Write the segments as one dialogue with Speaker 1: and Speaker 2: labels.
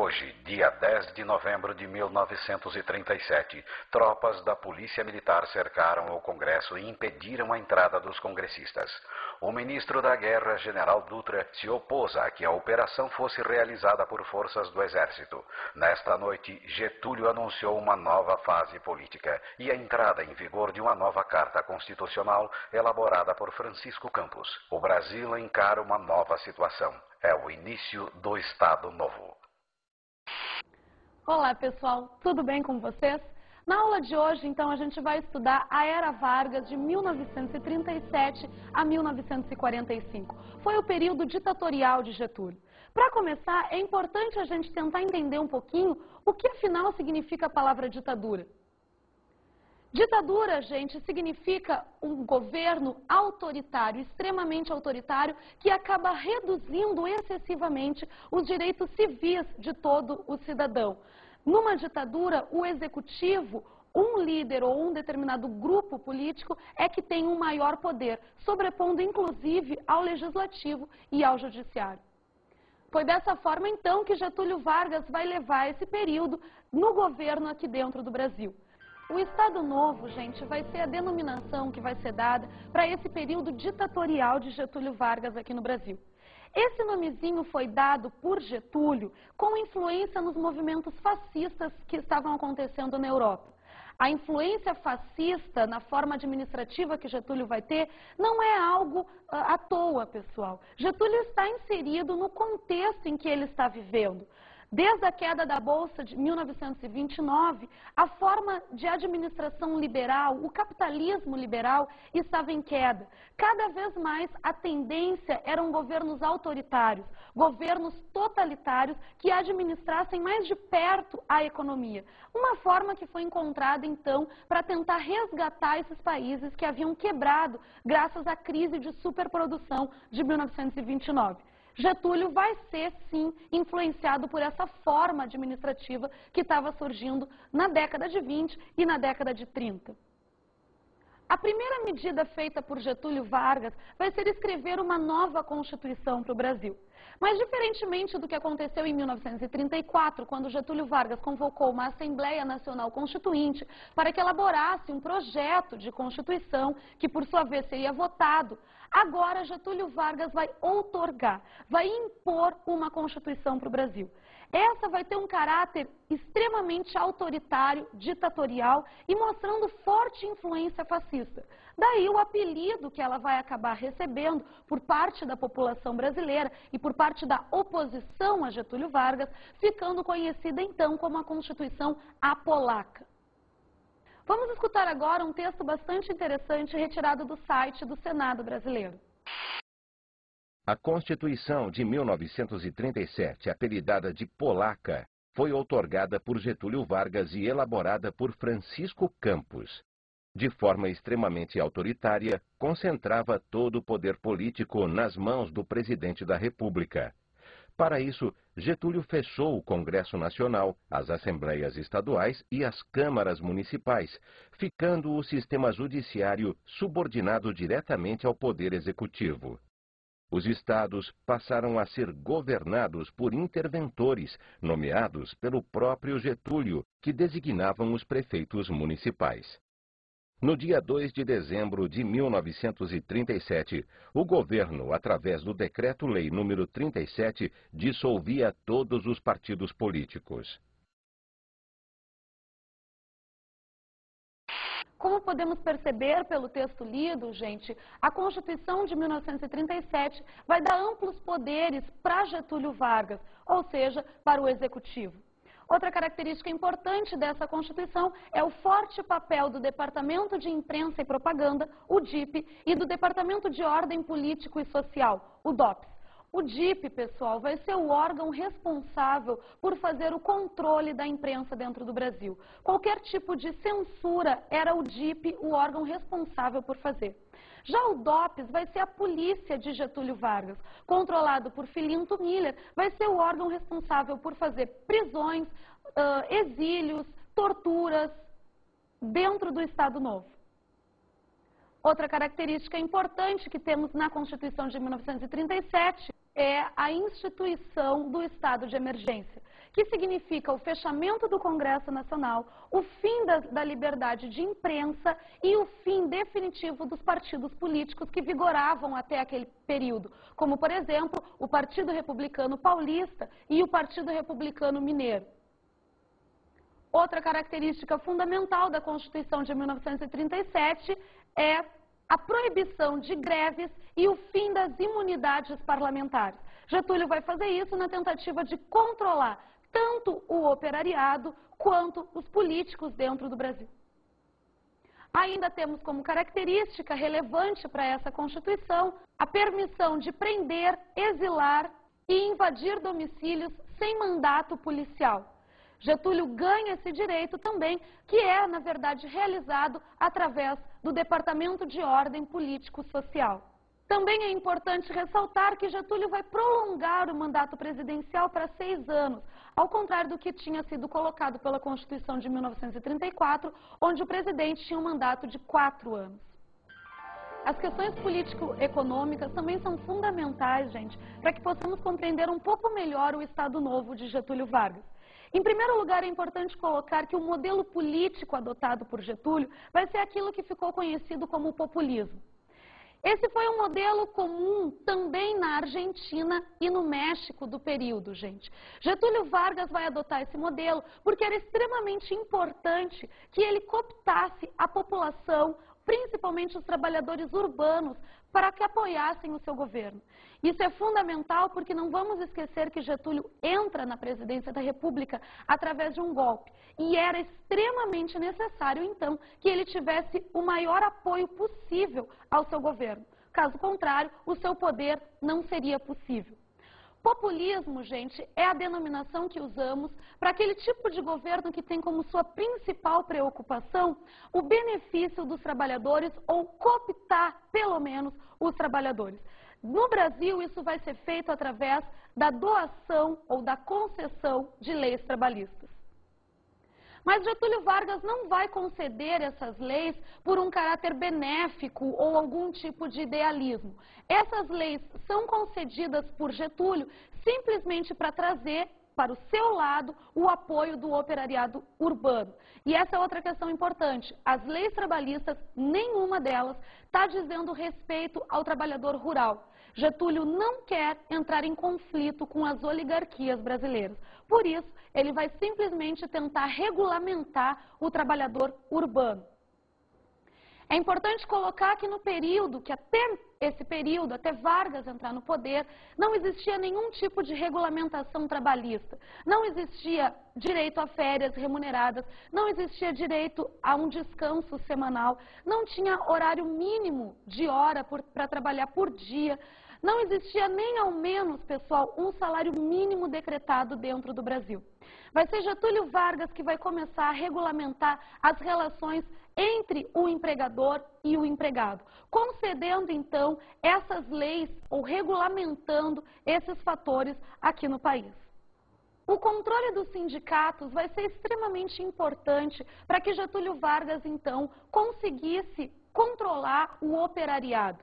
Speaker 1: Hoje, dia 10 de novembro de 1937, tropas da Polícia Militar cercaram o Congresso e impediram a entrada dos congressistas. O ministro da Guerra, General Dutra, se opôs a que a operação fosse realizada por forças do Exército. Nesta noite, Getúlio anunciou uma nova fase política e a entrada em vigor de uma nova Carta Constitucional elaborada por Francisco Campos. O Brasil encara uma nova situação. É o início do Estado Novo.
Speaker 2: Olá pessoal, tudo bem com vocês? Na aula de hoje, então, a gente vai estudar a Era Vargas de 1937 a 1945. Foi o período ditatorial de Getúlio. Para começar, é importante a gente tentar entender um pouquinho o que afinal significa a palavra ditadura. Ditadura, gente, significa um governo autoritário, extremamente autoritário, que acaba reduzindo excessivamente os direitos civis de todo o cidadão. Numa ditadura, o executivo, um líder ou um determinado grupo político é que tem um maior poder, sobrepondo inclusive ao legislativo e ao judiciário. Foi dessa forma, então, que Getúlio Vargas vai levar esse período no governo aqui dentro do Brasil. O Estado Novo, gente, vai ser a denominação que vai ser dada para esse período ditatorial de Getúlio Vargas aqui no Brasil. Esse nomezinho foi dado por Getúlio com influência nos movimentos fascistas que estavam acontecendo na Europa. A influência fascista na forma administrativa que Getúlio vai ter não é algo à toa, pessoal. Getúlio está inserido no contexto em que ele está vivendo. Desde a queda da Bolsa de 1929, a forma de administração liberal, o capitalismo liberal, estava em queda. Cada vez mais a tendência eram governos autoritários, governos totalitários que administrassem mais de perto a economia. Uma forma que foi encontrada, então, para tentar resgatar esses países que haviam quebrado graças à crise de superprodução de 1929. Getúlio vai ser, sim, influenciado por essa forma administrativa que estava surgindo na década de 20 e na década de 30. A primeira medida feita por Getúlio Vargas vai ser escrever uma nova Constituição para o Brasil. Mas, diferentemente do que aconteceu em 1934, quando Getúlio Vargas convocou uma Assembleia Nacional Constituinte para que elaborasse um projeto de Constituição, que por sua vez seria votado, agora Getúlio Vargas vai outorgar, vai impor uma Constituição para o Brasil. Essa vai ter um caráter extremamente autoritário, ditatorial e mostrando forte influência fascista. Daí o apelido que ela vai acabar recebendo por parte da população brasileira e por parte da oposição a Getúlio Vargas, ficando conhecida então como a Constituição Apolaca. Vamos escutar agora um texto bastante interessante retirado do site do Senado brasileiro.
Speaker 3: A Constituição de 1937, apelidada de Polaca, foi outorgada por Getúlio Vargas e elaborada por Francisco Campos. De forma extremamente autoritária, concentrava todo o poder político nas mãos do presidente da República. Para isso, Getúlio fechou o Congresso Nacional, as Assembleias Estaduais e as Câmaras Municipais, ficando o sistema judiciário subordinado diretamente ao Poder Executivo. Os estados passaram a ser governados por interventores, nomeados pelo próprio Getúlio, que designavam os prefeitos municipais. No dia 2 de dezembro de 1937, o governo, através do Decreto-Lei nº 37, dissolvia todos os partidos políticos.
Speaker 2: Como podemos perceber pelo texto lido, gente, a Constituição de 1937 vai dar amplos poderes para Getúlio Vargas, ou seja, para o Executivo. Outra característica importante dessa Constituição é o forte papel do Departamento de Imprensa e Propaganda, o DIP, e do Departamento de Ordem Político e Social, o DOPS. O DIP, pessoal, vai ser o órgão responsável por fazer o controle da imprensa dentro do Brasil. Qualquer tipo de censura era o DIP o órgão responsável por fazer. Já o DOPS vai ser a polícia de Getúlio Vargas, controlado por Filinto Miller, vai ser o órgão responsável por fazer prisões, exílios, torturas dentro do Estado Novo. Outra característica importante que temos na Constituição de 1937 é a instituição do estado de emergência, que significa o fechamento do Congresso Nacional, o fim da liberdade de imprensa e o fim definitivo dos partidos políticos que vigoravam até aquele período, como, por exemplo, o Partido Republicano Paulista e o Partido Republicano Mineiro. Outra característica fundamental da Constituição de 1937 é a proibição de greves e o fim das imunidades parlamentares. Getúlio vai fazer isso na tentativa de controlar tanto o operariado quanto os políticos dentro do Brasil. Ainda temos como característica relevante para essa Constituição a permissão de prender, exilar e invadir domicílios sem mandato policial. Getúlio ganha esse direito também, que é, na verdade, realizado através do Departamento de Ordem Político-Social. Também é importante ressaltar que Getúlio vai prolongar o mandato presidencial para 6 anos, ao contrário do que tinha sido colocado pela Constituição de 1934, onde o presidente tinha um mandato de 4 anos. As questões político-econômicas também são fundamentais, gente, para que possamos compreender um pouco melhor o Estado Novo de Getúlio Vargas. Em primeiro lugar, é importante colocar que o modelo político adotado por Getúlio vai ser aquilo que ficou conhecido como populismo. Esse foi um modelo comum também na Argentina e no México do período, gente. Getúlio Vargas vai adotar esse modelo porque era extremamente importante que ele cooptasse a população, principalmente os trabalhadores urbanos, para que apoiassem o seu governo. Isso é fundamental porque não vamos esquecer que Getúlio entra na presidência da República através de um golpe. E era extremamente necessário, então, que ele tivesse o maior apoio possível ao seu governo. Caso contrário, o seu poder não seria possível. Populismo, gente, é a denominação que usamos para aquele tipo de governo que tem como sua principal preocupação o benefício dos trabalhadores ou cooptar, pelo menos, os trabalhadores. No Brasil, isso vai ser feito através da doação ou da concessão de leis trabalhistas. Mas Getúlio Vargas não vai conceder essas leis por um caráter benéfico ou algum tipo de idealismo. Essas leis são concedidas por Getúlio simplesmente para trazer para o seu lado o apoio do operariado urbano. E essa é outra questão importante. As leis trabalhistas, nenhuma delas está dizendo respeito ao trabalhador rural. Getúlio não quer entrar em conflito com as oligarquias brasileiras. Por isso, ele vai simplesmente tentar regulamentar o trabalhador urbano. É importante colocar que no período, que até esse período, até Vargas entrar no poder, não existia nenhum tipo de regulamentação trabalhista. Não existia direito a férias remuneradas, não existia direito a um descanso semanal, não tinha horário mínimo de hora para trabalhar por dia, não existia nem ao menos, pessoal, um salário mínimo decretado dentro do Brasil. Vai ser Getúlio Vargas que vai começar a regulamentar as relações entre o empregador e o empregado, concedendo então essas leis ou regulamentando esses fatores aqui no país. O controle dos sindicatos vai ser extremamente importante para que Getúlio Vargas então conseguisse controlar o operariado.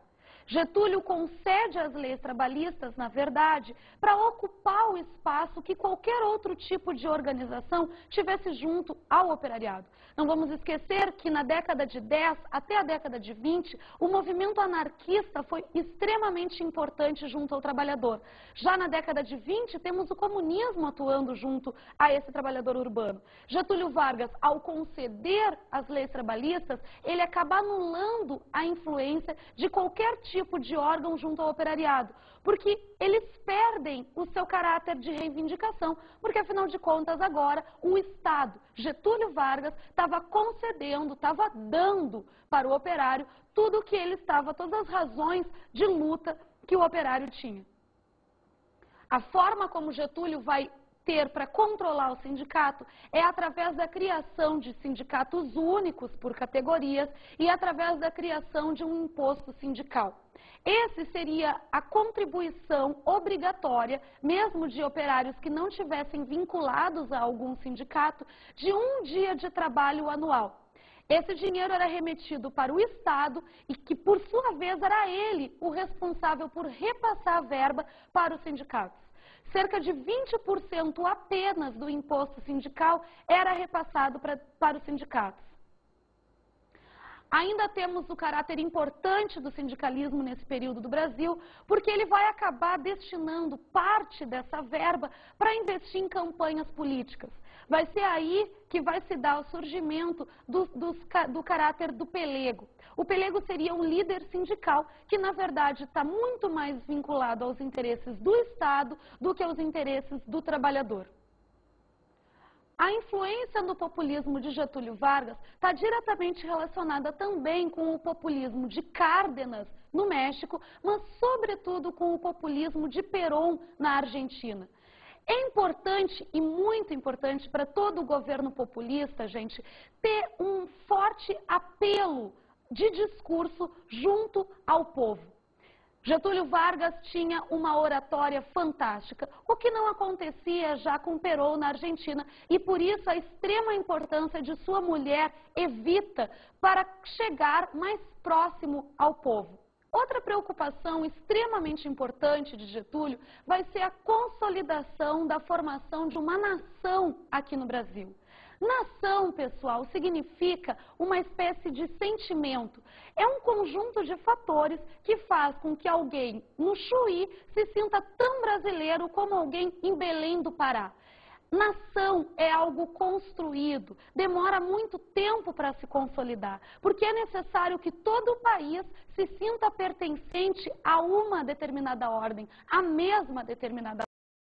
Speaker 2: Getúlio concede as leis trabalhistas, na verdade, para ocupar o espaço que qualquer outro tipo de organização tivesse junto ao operariado. Não vamos esquecer que na década de 10 até a década de 20, o movimento anarquista foi extremamente importante junto ao trabalhador. Já na década de 20, temos o comunismo atuando junto a esse trabalhador urbano. Getúlio Vargas, ao conceder as leis trabalhistas, ele acaba anulando a influência de qualquer tipo de órgão junto ao operariado, porque eles perdem o seu caráter de reivindicação, porque afinal de contas agora o Estado, Getúlio Vargas, estava concedendo, estava dando para o operário tudo o que ele estava, todas as razões de luta que o operário tinha. A forma como Getúlio vai ter para controlar o sindicato é através da criação de sindicatos únicos por categorias e através da criação de um imposto sindical. Esse seria a contribuição obrigatória, mesmo de operários que não tivessem vinculados a algum sindicato, de um dia de trabalho anual. Esse dinheiro era remetido para o Estado e que, por sua vez, era ele o responsável por repassar a verba para os sindicatos. cerca de 20% apenas do imposto sindical era repassado para os sindicatos. Ainda temos o caráter importante do sindicalismo nesse período do Brasil, porque ele vai acabar destinando parte dessa verba para investir em campanhas políticas. Vai ser aí que vai se dar o surgimento do caráter do pelego. O pelego seria um líder sindical que, na verdade, está muito mais vinculado aos interesses do Estado do que aos interesses do trabalhador. A influência no populismo de Getúlio Vargas está diretamente relacionada também com o populismo de Cárdenas, no México, mas sobretudo com o populismo de Perón, na Argentina. É importante e muito importante para todo o governo populista, gente, ter um forte apelo de discurso junto ao povo. Getúlio Vargas tinha uma oratória fantástica, o que não acontecia já com Perón na Argentina, e por isso a extrema importância de sua mulher Evita para chegar mais próximo ao povo. Outra preocupação extremamente importante de Getúlio vai ser a consolidação da formação de uma nação aqui no Brasil. Nação, pessoal, significa uma espécie de sentimento. É um conjunto de fatores que faz com que alguém no Chuí se sinta tão brasileiro como alguém em Belém do Pará. Nação é algo construído, demora muito tempo para se consolidar, porque é necessário que todo o país se sinta pertencente a uma determinada ordem, a mesma determinada